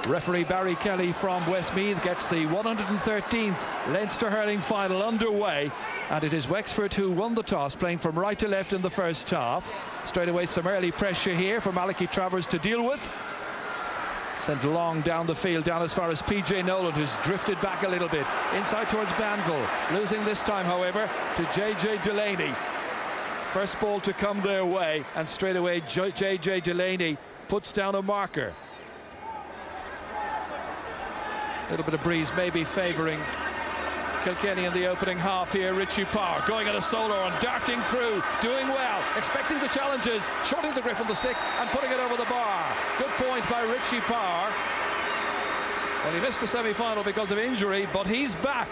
Referee Barry Kelly from Westmeath gets the 113th Leinster hurling final underway, and it is Wexford who won the toss, playing from right to left in the first half. Straight away some early pressure here for Malachy Travers to deal with. Sent long down the field, down as far as PJ Nolan, who's drifted back a little bit inside towards Banville, losing this time however to JJ Delaney. First ball to come their way, and straight away JJ Delaney puts down a marker. A little bit of breeze maybe favouring Killkenny in the opening half here. Richie Power going at a solo and darting through, doing well, expecting the challenges, shorting the grip on the stick and putting it over the bar. Good point by Richie Power. Well, he missed the semi-final because of injury, but he's back.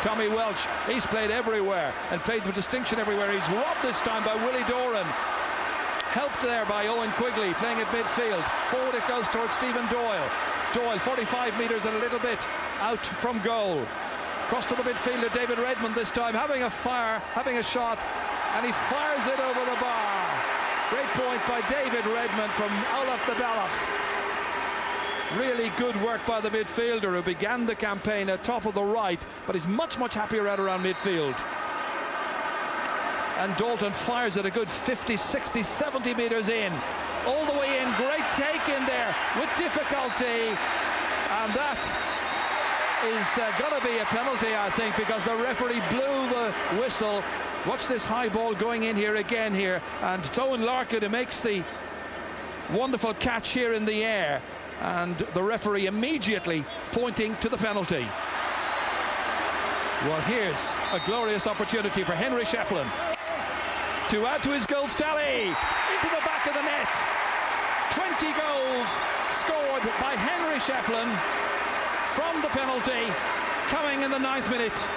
Tommy Welch, he's played everywhere and played with distinction everywhere. He's robbed this time by Willie Doran. Helped there by Owen Quigley, playing at midfield. Forward it goes towards Stephen Doyle. Doyle, 45 metres and a little bit out from goal. Cross to the midfielder, David Redmond this time, having a fire, having a shot, and he fires it over the bar. Great point by David Redmond from Olaf the Ballach. Really good work by the midfielder, who began the campaign at top of the right, but is much happier out around midfield. And Dalton fires it a good 50, 60, 70 metres in. All the way in, great take in there with difficulty. And that is going to be a penalty, I think, because the referee blew the whistle. Watch this high ball going in here again here. And it's Owen Larkin who makes the wonderful catch here in the air. And the referee immediately pointing to the penalty. Well, here's a glorious opportunity for Henry Shefflin to add to his goals tally, into the back of the net. 20 goals scored by Henry Shefflin from the penalty, coming in the 9th minute.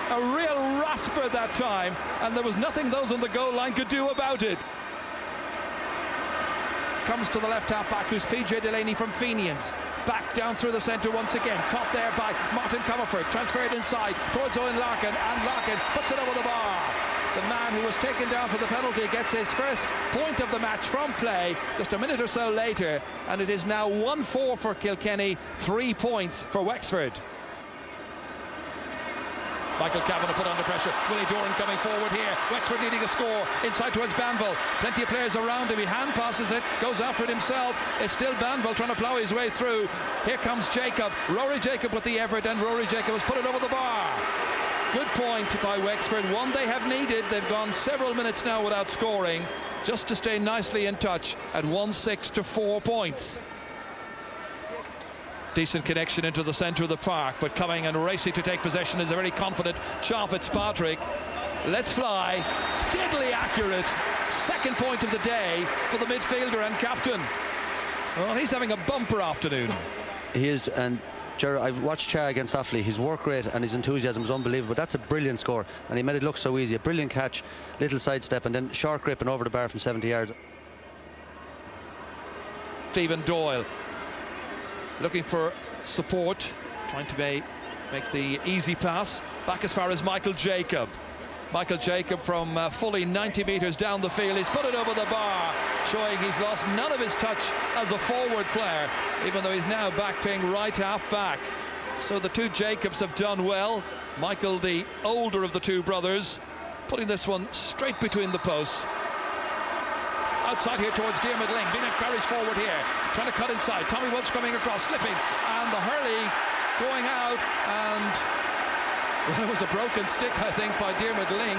A real rasper that time, and there was nothing those on the goal line could do about it. Comes to the left half back, who's PJ Delaney from Fenians. Back down through the centre once again, caught there by Martin Comerford, transferred inside towards Owen Larkin, and Larkin puts it over the bar. The man who was taken down for the penalty gets his first point of the match from play just a minute or so later, and it is now 1-4 for Killkenny, 3 points for Wexford. Michael Kavanagh put under pressure. Willie Doran coming forward here. Wexford needing a score inside towards Banville. Plenty of players around him. He hand passes it, goes after it himself. It's still Banville trying to plough his way through. Here comes Jacob. Rory Jacob with the effort, and Rory Jacob has put it over the bar. Good point by Wexford, one they have needed. They've gone several minutes now without scoring, just to stay nicely in touch at 1-6 to 4 points. Decent connection into the centre of the park, but coming and racing to take possession is a very confident Sean Fitzpatrick. Let's fly, deadly accurate. Second point of the day for the midfielder and captain. Well, he's having a bumper afternoon. He is, and Gerard, I've watched Cha against Offaly. His work rate and his enthusiasm is unbelievable. That's a brilliant score, and he made it look so easy. A brilliant catch, little sidestep, and then short grip and over the bar from 70 yards. Stephen Doyle looking for support, trying to make the easy pass back as far as Michael Jacob. Michael Jacob from fully 90 metres down the field. He's put it over the bar, showing he's lost none of his touch as a forward player, even though he's now back playing right half back. So the two Jacobs have done well. Michael, the older of the two brothers, putting this one straight between the posts. Outside here towards Diarmuid Ling. Beenan carries forward here, trying to cut inside. Tommy Welch coming across, slipping, and the hurley going out, and well, it was a broken stick, I think, by Diarmuid Ling.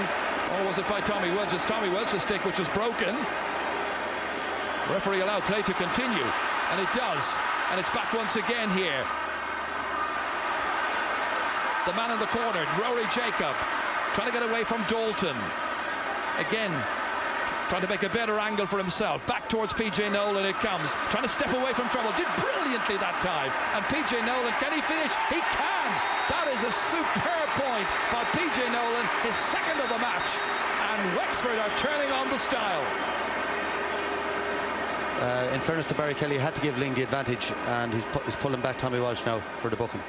Or was it by Tommy Welch? It's Tommy Welch's stick which was broken. Referee allowed play to continue, and it does, and it's back once again here. The man in the corner, Rory Jacob, trying to get away from Dalton. Again, trying to make a better angle for himself. Back towards PJ Nolan it comes, trying to step away from trouble. Did brilliantly that time. And PJ Nolan, can he finish? He can! That is a superb point by PJ Nolan, his second of the match. And Wexford are turning on the style. In fairness to Barry Kelly, he had to give Ling the advantage, and he's pulling back Tommy Walsh now for the booking.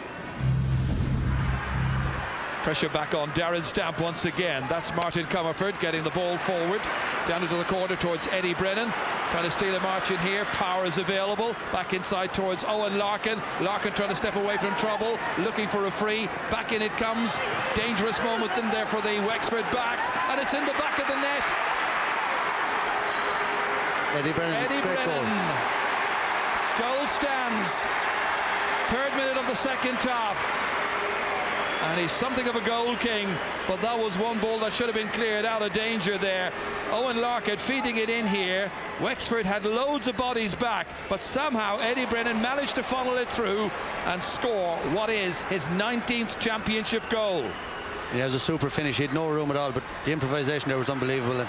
Pressure back on Darren Stamp once again. That's Martin Comerford getting the ball forward down into the corner towards Eddie Brennan, trying to steal a march in here. Power is available back inside towards Owen Larkin. Larkin trying to step away from trouble, looking for a free. Back in it comes. Dangerous moment in there for the Wexford backs, and it's in the back of the net. Eddie Brennan. Goal stands. 3rd minute of the second half. And he's something of a goal king, but that was one ball that should have been cleared out of danger there. Owen Larkin feeding it in here. Wexford had loads of bodies back, but somehow Eddie Brennan managed to funnel it through and score what is his 19th championship goal. Yeah, it was a super finish. He had no room at all, but the improvisation there was unbelievable. And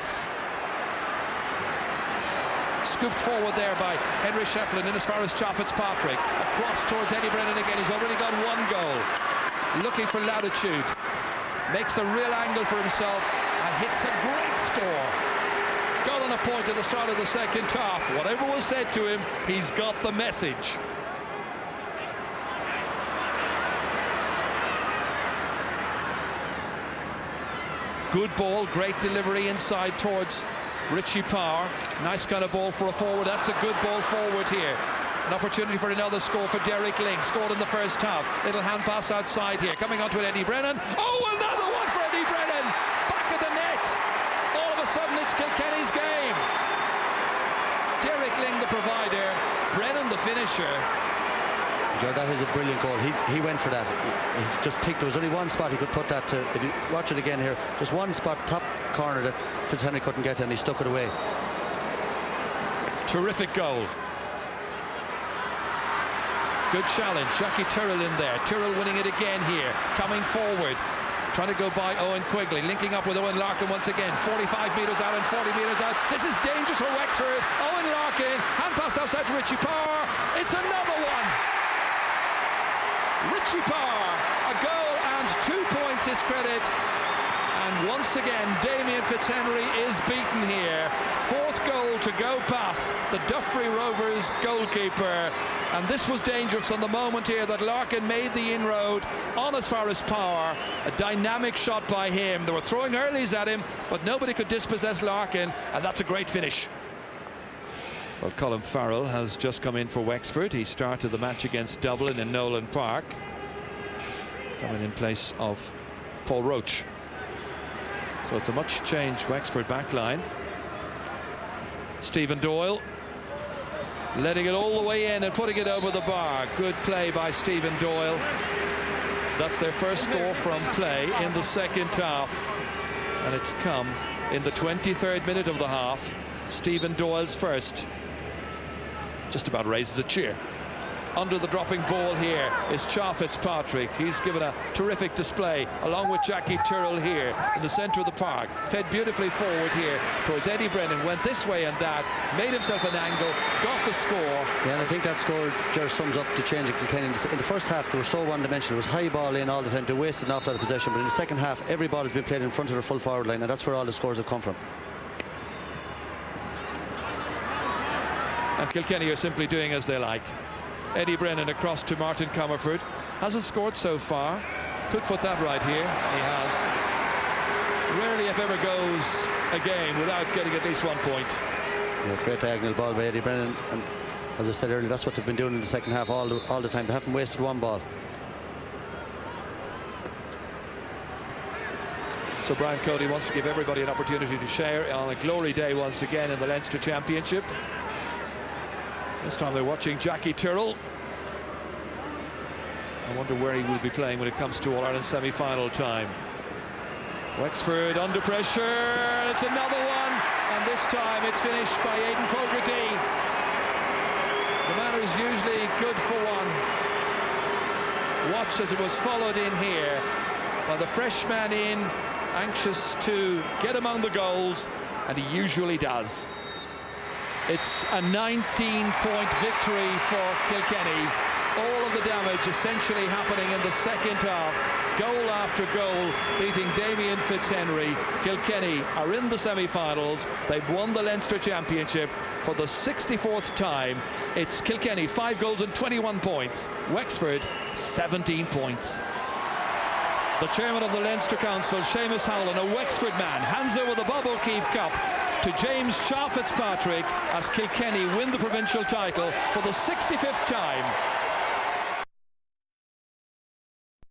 scooped forward there by Henry Shefflin in as far as Chaffetz Patrick. Across towards Eddie Brennan again. He's already got one goal. Looking for latitude, makes a real angle for himself and hits a great score. Got on a point at the start of the second half. Whatever was said to him, he's got the message. Good ball, great delivery inside towards Richie Power. Nice kind of ball for a forward. That's a good ball forward here. An opportunity for another score for Derek Ling. Scored in the first half. Little hand pass outside here. Coming on to Eddie Brennan. Oh, another one for Eddie Brennan. Back of the net. All of a sudden, it's Killkenny's game. Derek Ling, the provider. Brennan, the finisher. Joe, that is a brilliant goal. He went for that. He just picked. There was only one spot he could put that to. If you watch it again here, just one spot, top corner that Fitzhenry couldn't get to, and he stuck it away. Terrific goal. Good challenge. Jackie Tyrrell in there. Tyrrell winning it again here. Coming forward. Trying to go by Owen Quigley. Linking up with Owen Larkin once again. 45 metres out and 40 metres out. This is dangerous for Wexford. Owen Larkin. Hand pass outside to Richie Power. It's another one. Richie Power. A goal and 2 points his credit. And once again, Damien Fitzhenry is beaten here. 4th goal to go past the Duffrey Rovers goalkeeper. And this was dangerous on the moment here that Larkin made the inroad on as far as Power. A dynamic shot by him. They were throwing hurleys at him, but nobody could dispossess Larkin, and that's a great finish. Well, Colin Farrell has just come in for Wexford. He started the match against Dublin in Nolan Park, coming in place of Paul Roach. So it's a much changed Wexford backline. Stephen Doyle letting it all the way in and putting it over the bar. Good play by Stephen Doyle. That's their first score from play in the second half, and it's come in the 23rd minute of the half. Stephen Doyle's first. Just about raises a cheer. Under the dropping ball here is Chaffetz Patrick. He's given a terrific display along with Jackie Tyrrell here in the centre of the park. Fed beautifully forward here towards Eddie Brennan. Went this way and that. Made himself an angle. Got the score. Yeah, and I think that score just sums up the change of Killkenny. In the first half, they were so one-dimensional. It was high ball in all the time. They wasted an awful lot of possession. But in the second half, every ball has been played in front of their full forward line. And that's where all the scores have come from. And Killkenny are simply doing as they like. Eddie Brennan across to Martin Comerford. Hasn't scored so far. Could put that right here. He has. Rarely if ever goes a game without getting at least 1 point. Yeah, great diagonal ball by Eddie Brennan. And as I said earlier, that's what they've been doing in the second half all the time. They haven't wasted one ball. So Brian Cody wants to give everybody an opportunity to share on a glory day once again in the Leinster Championship. This time they're watching Jackie Tyrrell. I wonder where he will be playing when it comes to All-Ireland semi-final time. Wexford under pressure. It's another one, and this time it's finished by Aidan Fogarty. The man who's usually good for one. Watch as it was followed in here by the freshman in, anxious to get among the goals, and he usually does. It's a 19-point victory for Killkenny. All of the damage essentially happening in the second half. Goal after goal, beating Damien Fitzhenry. Killkenny are in the semi-finals. They've won the Leinster Championship for the 64th time. It's Killkenny 5 goals and 21 points. Wexford 17 points. The chairman of the Leinster Council, Seamus Howland, a Wexford man, hands over the Bob O'Keefe Cup to James Shaw Fitzpatrick as Killkenny win the provincial title for the 65th time.